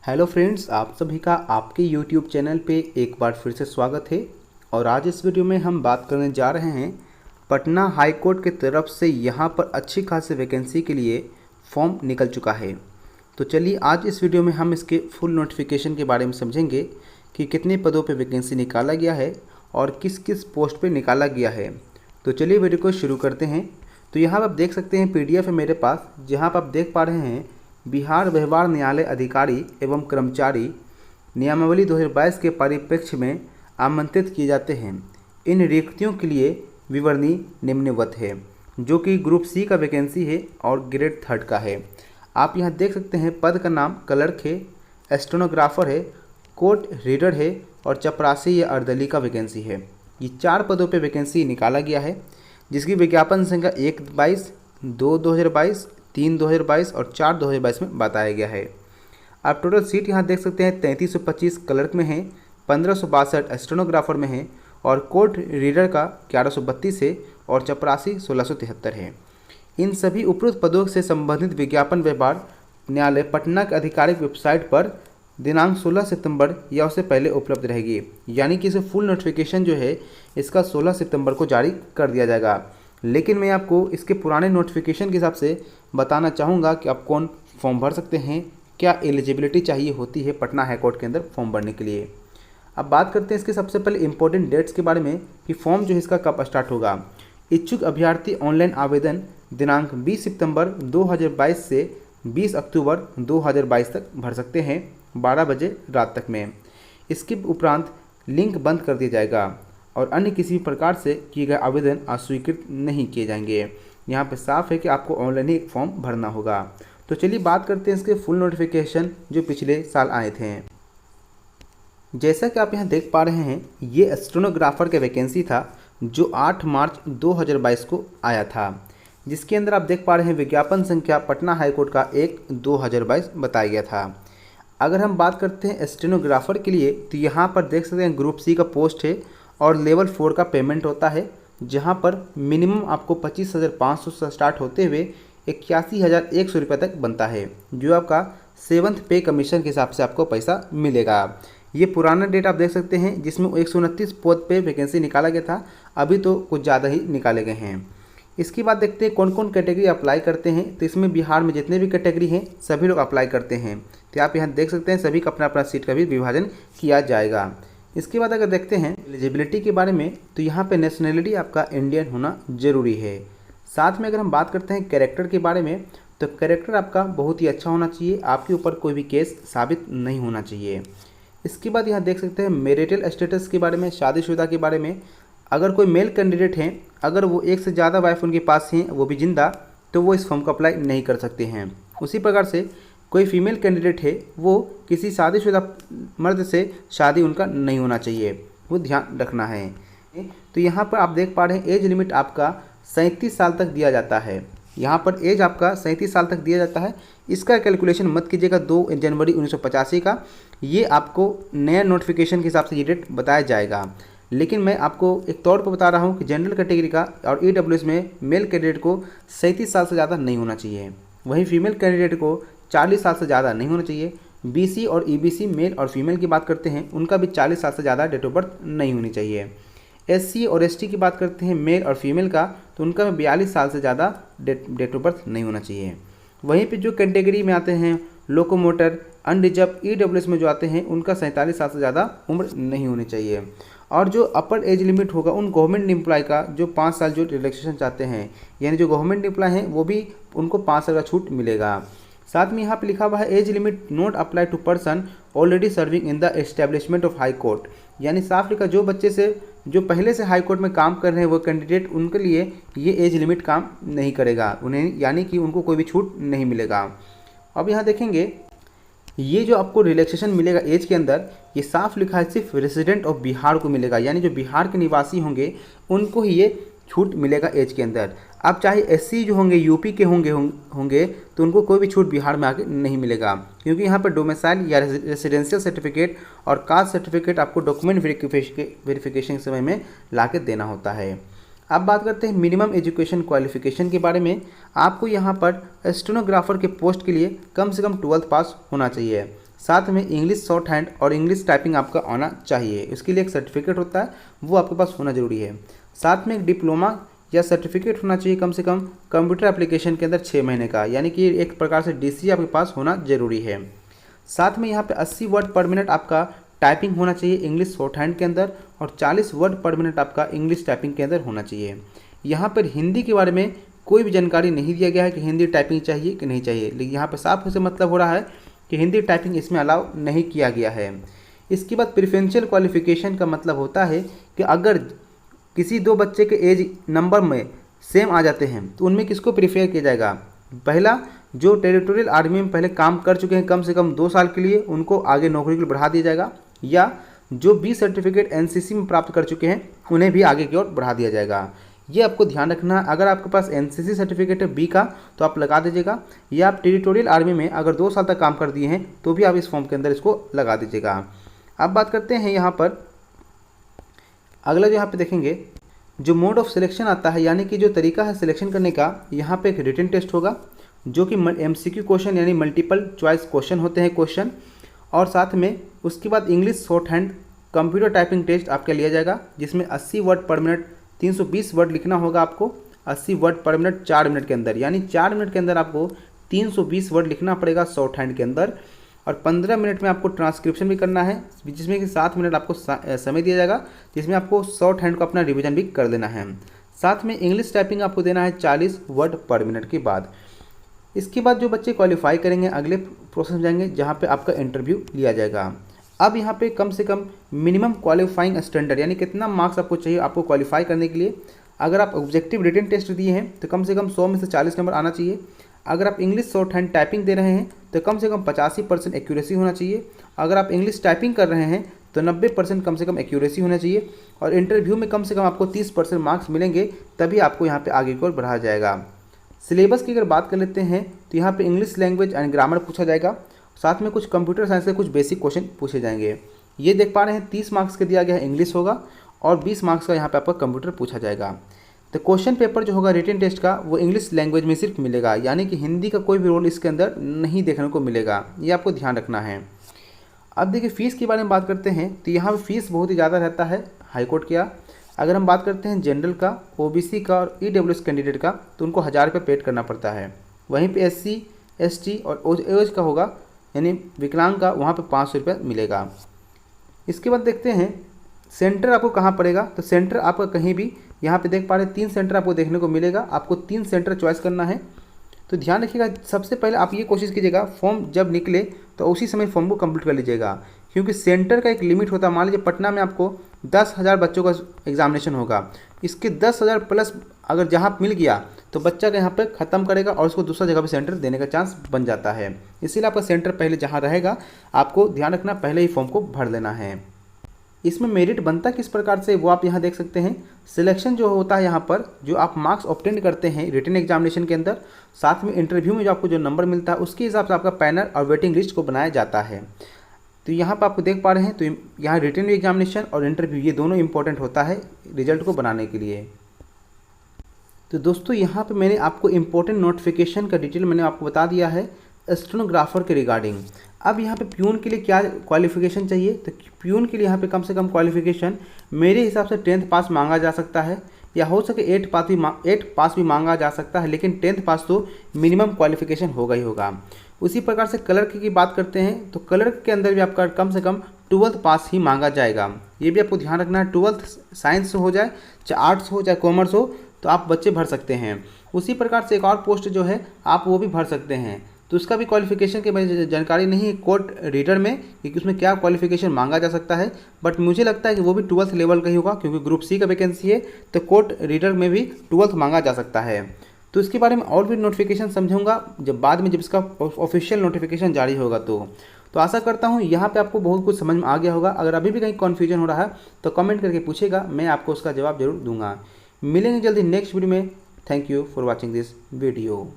Hello friends, आप सभी का आपके यूट्यूब चैनल पे एक बार फिर से स्वागत है। और आज इस वीडियो में हम बात करने जा रहे हैं पटना हाई कोर्ट की तरफ से यहाँ पर अच्छी खासी वैकेंसी के लिए फॉर्म निकल चुका है। तो चलिए आज इस वीडियो में हम इसके फुल नोटिफिकेशन के बारे में समझेंगे कि कितने पदों पे वैकेंसी निकाला गया है और किस किस पोस्ट पे निकाला गया है। तो चलिए वीडियो को शुरू करते हैं। तो यहाँ पर आप देख सकते हैं PDF है मेरे पास, जहाँ पर आप देख पा रहे हैं बिहार व्यवहार न्यायालय अधिकारी एवं कर्मचारी नियमावली 2022 के परिप्रेक्ष्य में आमंत्रित किए जाते हैं। इन रिक्तियों के लिए विवरणी निम्नवत है, जो कि ग्रुप सी का वैकेंसी है और ग्रेड 3 का है। आप यहाँ देख सकते हैं पद का नाम क्लर्क है, स्टेनोग्राफर है, कोर्ट रीडर है और चपरासी या अर्दली का वैकेंसी है। ये 4 पदों पे वैकेंसी निकाला गया है, जिसकी विज्ञापन संख्या 1/22, 2/2022, 3/2022 और 4/2022 में बताया गया है। आप टोटल सीट यहाँ देख सकते हैं 3325 क्लर्क में है, 1562 स्टेनोग्राफर में है और कोर्ट रीडर का 1132 है और चपरासी 1673 है। इन सभी उपरोक्त पदों से संबंधित विज्ञापन व्यवहार न्यायालय पटना के आधिकारिक वेबसाइट पर दिनांक 16 सितंबर या उससे पहले उपलब्ध रहेगी। यानी कि इसे फुल नोटिफिकेशन जो है इसका 16 सितंबर को जारी कर दिया जाएगा। लेकिन मैं आपको इसके पुराने नोटिफिकेशन के हिसाब से बताना चाहूँगा कि आप कौन फॉर्म भर सकते हैं, क्या एलिजिबिलिटी चाहिए होती है पटना हाई कोर्ट के अंदर फॉर्म भरने के लिए। अब बात करते हैं इसके सबसे पहले इंपॉर्टेंट डेट्स के बारे में कि फॉर्म जो है इसका कब स्टार्ट होगा। इच्छुक अभ्यर्थी ऑनलाइन आवेदन दिनांक 20 सितंबर 2022 से 20 अक्टूबर 2022 तक भर सकते हैं 12 बजे रात तक में। इसके उपरांत लिंक बंद कर दिया जाएगा और अन्य किसी प्रकार से किए गए आवेदन अस्वीकृत नहीं किए जाएंगे। यहाँ पे साफ है कि आपको ऑनलाइन ही एक फॉर्म भरना होगा। तो चलिए बात करते हैं इसके फुल नोटिफिकेशन जो पिछले साल आए थे। जैसा कि आप यहाँ देख पा रहे हैं, ये स्टेनोग्राफर का वैकेंसी था जो 8 मार्च 2022 को आया था, जिसके अंदर आप देख पा रहे हैं विज्ञापन संख्या पटना हाईकोर्ट का 1/2022 बताया गया था। अगर हम बात करते हैं स्टेनोग्राफर के लिए, तो यहाँ पर देख सकते हैं ग्रुप सी का पोस्ट है और लेवल 4 का पेमेंट होता है, जहाँ पर मिनिमम आपको 25,500 से स्टार्ट होते हुए 81,100 रुपये तक बनता है, जो आपका 7th पे कमीशन के हिसाब से आपको पैसा मिलेगा। ये पुराना डेट आप देख सकते हैं जिसमें 129 पद पे वैकेंसी निकाला गया था, अभी तो कुछ ज़्यादा ही निकाले गए हैं। इसके बाद देखते हैं कौन कौन कैटेगरी अप्लाई करते हैं। तो इसमें बिहार में जितने भी कैटेगरी हैं सभी लोग अप्लाई करते हैं। तो आप यहाँ देख सकते हैं सभी का अपना अपना सीट का भी विभाजन किया जाएगा। इसके बाद अगर देखते हैं एलिजिबिलिटी के बारे में, तो यहाँ पे नेशनलिटी आपका इंडियन होना जरूरी है। साथ में अगर हम बात करते हैं कैरेक्टर के बारे में, तो कैरेक्टर आपका बहुत ही अच्छा होना चाहिए, आपके ऊपर कोई भी केस साबित नहीं होना चाहिए। इसके बाद यहाँ देख सकते हैं मैरिटल स्टेटस के बारे में, शादीशुदा के बारे में। अगर कोई मेल कैंडिडेट हैं, अगर वो एक से ज़्यादा वाइफ उनके पास हैं, वो भी जिंदा, तो वो इस फॉर्म को अप्लाई नहीं कर सकते हैं। उसी प्रकार से कोई फीमेल कैंडिडेट है, वो किसी शादीशुदा मर्द से शादी उनका नहीं होना चाहिए, वो ध्यान रखना है। तो यहाँ पर आप देख पा रहे हैं एज लिमिट आपका 37 साल तक दिया जाता है। यहाँ पर एज आपका 37 साल तक दिया जाता है। इसका कैलकुलेशन मत कीजिएगा 2 जनवरी 1985 का, ये आपको नया नोटिफिकेशन के हिसाब से ये डेट बताया जाएगा। लेकिन मैं आपको एक तौर पर बता रहा हूँ कि जनरल कैटेगरी का और EWS में मेल कैंडिडेट को 37 साल से ज़्यादा नहीं होना चाहिए, वहीं फीमेल कैंडिडेट को 40 साल से ज़्यादा नहीं होना चाहिए। BC और EBC मेल और फीमेल की बात करते हैं, उनका भी 40 साल से ज़्यादा डेट ऑफ बर्थ नहीं होनी चाहिए। SC और ST की बात करते हैं मेल और फीमेल का, तो उनका 42 साल से ज़्यादा डेट ऑफ बर्थ नहीं होना चाहिए। वहीं पे जो कैटेगरी में आते हैं लोकोमोटर, अनरिजर्व, EWS में जो आते हैं, उनका 47 साल से ज़्यादा उम्र नहीं होनी चाहिए। और जो अपर एज लिमिट होगा उन गवर्नमेंट एम्प्लॉय का जो 5 साल जो रिलैक्सेशन चाहते हैं, यानी जो गवर्नमेंट एम्प्लॉय हैं वो भी उनको 5 साल का छूट मिलेगा। साथ में यहाँ पे लिखा हुआ है age limit not apply to person already serving in the establishment of high court. यानी साफ लिखा जो बच्चे से जो पहले से हाई कोर्ट में काम कर रहे हैं वो कैंडिडेट, उनके लिए ये एज लिमिट काम नहीं करेगा, उन्हें यानी कि उनको कोई भी छूट नहीं मिलेगा। अब यहाँ देखेंगे ये जो आपको रिलैक्सेशन मिलेगा एज के अंदर, ये साफ लिखा है सिर्फ रेसिडेंट ऑफ बिहार को मिलेगा, यानी जो बिहार के निवासी होंगे उनको ही ये छूट मिलेगा एज के अंदर। अब चाहे SC जो होंगे यूपी के होंगे तो उनको कोई भी छूट बिहार में आके नहीं मिलेगा, क्योंकि यहाँ पर डोमिसाइल या रेसिडेंशियल सर्टिफिकेट और कास्ट सर्टिफिकेट आपको डॉक्यूमेंट वेरिफिकेशन के समय में ला के देना होता है। अब बात करते हैं मिनिमम एजुकेशन क्वालिफिकेशन के बारे में। आपको यहाँ पर स्टेनोग्राफर के पोस्ट के लिए कम से कम 12th पास होना चाहिए। साथ में इंग्लिश शॉर्ट हैंड और इंग्लिश टाइपिंग आपका आना चाहिए। इसके लिए एक सर्टिफिकेट होता है, वो आपके पास होना जरूरी है। साथ में एक डिप्लोमा या सर्टिफिकेट होना चाहिए कम से कम कंप्यूटर एप्लीकेशन के अंदर 6 महीने का, यानी कि एक प्रकार से डीसी आपके पास होना जरूरी है। साथ में यहाँ पे 80 वर्ड पर मिनट आपका टाइपिंग होना चाहिए इंग्लिश शॉर्ट हैंड के अंदर, और 40 वर्ड पर मिनट आपका इंग्लिश टाइपिंग के अंदर होना चाहिए। यहाँ पर हिंदी के बारे में कोई भी जानकारी नहीं दिया गया है कि हिंदी टाइपिंग चाहिए कि नहीं चाहिए, लेकिन यहाँ पर साफ से मतलब हो रहा है कि हिंदी टाइपिंग इसमें अलाउ नहीं किया गया है। इसके बाद प्रेफरेंशियल क्वालिफिकेशन का मतलब होता है कि अगर किसी दो बच्चे के एज नंबर में सेम आ जाते हैं तो उनमें किसको प्रीफेयर किया जाएगा। पहला, जो टेरिटोरियल आर्मी में पहले काम कर चुके हैं कम से कम 2 साल के लिए, उनको आगे नौकरी के लिए बढ़ा दिया जाएगा, या जो बी सर्टिफिकेट एनसीसी में प्राप्त कर चुके हैं उन्हें भी आगे की ओर बढ़ा दिया जाएगा। ये आपको ध्यान रखना है। अगर आपके पास एनसीसी सर्टिफिकेट है बी का तो आप लगा दीजिएगा, या आप टेरिटोरियल आर्मी में अगर 2 साल तक काम कर दिए हैं तो भी आप इस फॉर्म के अंदर इसको लगा दीजिएगा। अब बात करते हैं यहाँ पर अगला, जो यहाँ पे देखेंगे जो मोड ऑफ सिलेक्शन आता है, यानी कि जो तरीका है सिलेक्शन करने का, यहाँ पे एक रिटन टेस्ट होगा जो कि एमसीक्यू क्वेश्चन यानी मल्टीपल चॉइस क्वेश्चन होते हैं क्वेश्चन, और साथ में उसके बाद English short hand computer typing test आपका लिया जाएगा, जिसमें 80 वर्ड पर मिनट 320 वर्ड लिखना होगा आपको। 80 वर्ड पर मिनट 4 मिनट के अंदर, यानी 4 मिनट के अंदर आपको 320 वर्ड लिखना पड़ेगा शॉर्ट हैंड के अंदर, और 15 मिनट में आपको ट्रांसक्रिप्शन भी करना है, जिसमें कि 7 मिनट आपको समय दिया जाएगा, जिसमें आपको शॉर्ट हैंड को अपना रिवीजन भी कर देना है। साथ में इंग्लिश टाइपिंग आपको देना है 40 वर्ड पर मिनट के बाद। इसके बाद जो बच्चे क्वालिफाई करेंगे अगले प्रोसेस में जाएंगे जहाँ पे आपका इंटरव्यू लिया जाएगा। अब यहाँ पे कम से कम मिनिमम क्वालिफाइंग स्टैंडर्ड, यानी कितना मार्क्स आपको चाहिए आपको क्वालिफाई करने के लिए। अगर आप ऑब्जेक्टिव रिटन टेस्ट दिए हैं तो कम से कम 100 में से 40 नंबर आना चाहिए। अगर आप इंग्लिश शॉर्ट हैंड टाइपिंग दे रहे हैं तो कम से कम 85% एक्यूरेसी होना चाहिए। अगर आप इंग्लिश टाइपिंग कर रहे हैं तो 90% कम से कम एक्यूरेसी होना चाहिए, और इंटरव्यू में कम से कम आपको 30% मार्क्स मिलेंगे, तभी आपको यहाँ पे आगे की ओर बढ़ाया जाएगा। सिलेबस की अगर बात कर लेते हैं तो यहाँ पे इंग्लिश लैंग्वेज एंड ग्रामर पूछा जाएगा, साथ में कुछ कंप्यूटर साइंस से कुछ बेसिक क्वेश्चन पूछे जाएंगे। ये देख पा रहे हैं 30 मार्क्स का दिया गया है इंग्लिश होगा, और 20 मार्क्स का यहाँ पे आपका कंप्यूटर पूछा जाएगा। तो क्वेश्चन पेपर जो होगा रिटन टेस्ट का वो इंग्लिश लैंग्वेज में सिर्फ मिलेगा, यानी कि हिंदी का कोई भी रोल इसके अंदर नहीं देखने को मिलेगा, ये आपको ध्यान रखना है। अब देखिए फ़ीस के बारे में बात करते हैं तो यहाँ पे फीस बहुत ही ज़्यादा रहता है हाईकोर्ट का। अगर हम बात करते हैं जनरल का, ओबीसी का और ईडब्ल्यूएस कैंडिडेट का तो उनको 1000 रुपये पेड करना पड़ता है। वहीं पे एससी, एसटी और ओएच का होगा यानी विकलांग का, वहाँ पे 500 रुपये मिलेगा। इसके बाद देखते हैं सेंटर आपको कहाँ पड़ेगा, तो सेंटर आपका कहीं भी यहाँ पे देख पा रहे हैं 3 सेंटर आपको देखने को मिलेगा। आपको 3 सेंटर चॉइस करना है, तो ध्यान रखिएगा सबसे पहले आप ये कोशिश कीजिएगा फॉर्म जब निकले तो उसी समय फॉर्म को कंप्लीट कर लीजिएगा, क्योंकि सेंटर का एक लिमिट होता है। मान लीजिए पटना में आपको 10,000 बच्चों का एग्जामिनेशन होगा, इसके 10,000 प्लस अगर जहाँ मिल गया तो बच्चा का यहाँ पे ख़त्म करेगा और उसको दूसरा जगह पे सेंटर देने का चांस बन जाता है। इसीलिए आपका सेंटर पहले जहाँ रहेगा आपको ध्यान रखना, पहले ही फॉर्म को भर लेना है। इसमें मेरिट बनता किस प्रकार से वो आप यहाँ देख सकते हैं। सिलेक्शन जो होता है यहाँ पर जो आप मार्क्स ऑब्टेन करते हैं रिटन एग्जामिनेशन के अंदर, साथ में इंटरव्यू में जो आपको जो नंबर मिलता है उसके हिसाब से आपका पैनल और वेटिंग लिस्ट को बनाया जाता है। तो यहाँ पर आपको देख पा रहे हैं, तो यहाँ रिटन एग्जामिनेशन और इंटरव्यू ये दोनों इंपॉर्टेंट होता है रिजल्ट को बनाने के लिए। तो दोस्तों यहाँ पे मैंने आपको इम्पोर्टेंट नोटिफिकेशन का डिटेल मैंने आपको बता दिया है स्टेनोग्राफर के रिगार्डिंग। अब यहाँ पे प्यून के लिए क्या क्वालिफिकेशन चाहिए, तो प्यून के लिए यहाँ पे कम से कम क्वालिफिकेशन मेरे हिसाब से 10th पास मांगा जा सकता है, या हो सके 8 पास भी मांगा जा सकता है, लेकिन 10th पास तो मिनिमम क्वालिफिकेशन होगा ही होगा। उसी प्रकार से क्लर्क की बात करते हैं तो क्लर्क के अंदर भी आपका कम से कम 12th पास ही मांगा जाएगा। ये भी आपको ध्यान रखना है, 12th साइंस हो जाए, चाहे आर्ट्स हो चाहे कॉमर्स हो, तो आप बच्चे भर सकते हैं। उसी प्रकार से एक और पोस्ट जो है आप वो भी भर सकते हैं, तो उसका भी क्वालिफिकेशन के बारे में जानकारी नहीं है कोर्ट रीडर में कि उसमें क्या क्वालिफिकेशन मांगा जा सकता है, बट मुझे लगता है कि वो भी 12th लेवल का ही होगा, क्योंकि ग्रुप सी का वैकेंसी है तो कोर्ट रीडर में भी 12th मांगा जा सकता है। तो इसके बारे में और भी नोटिफिकेशन समझूंगा जब बाद में जब इसका ऑफिशियल नोटिफिकेशन जारी होगा। तो आशा करता हूँ यहाँ पे आपको बहुत कुछ समझ में आ गया होगा। अगर अभी भी कहीं कन्फ्यूजन हो रहा है तो कमेंट करके पूछेगा, मैं आपको उसका जवाब जरूर दूंगा। मिलेंगे जल्दी नेक्स्ट वीडियो में। Thank you for watching this video.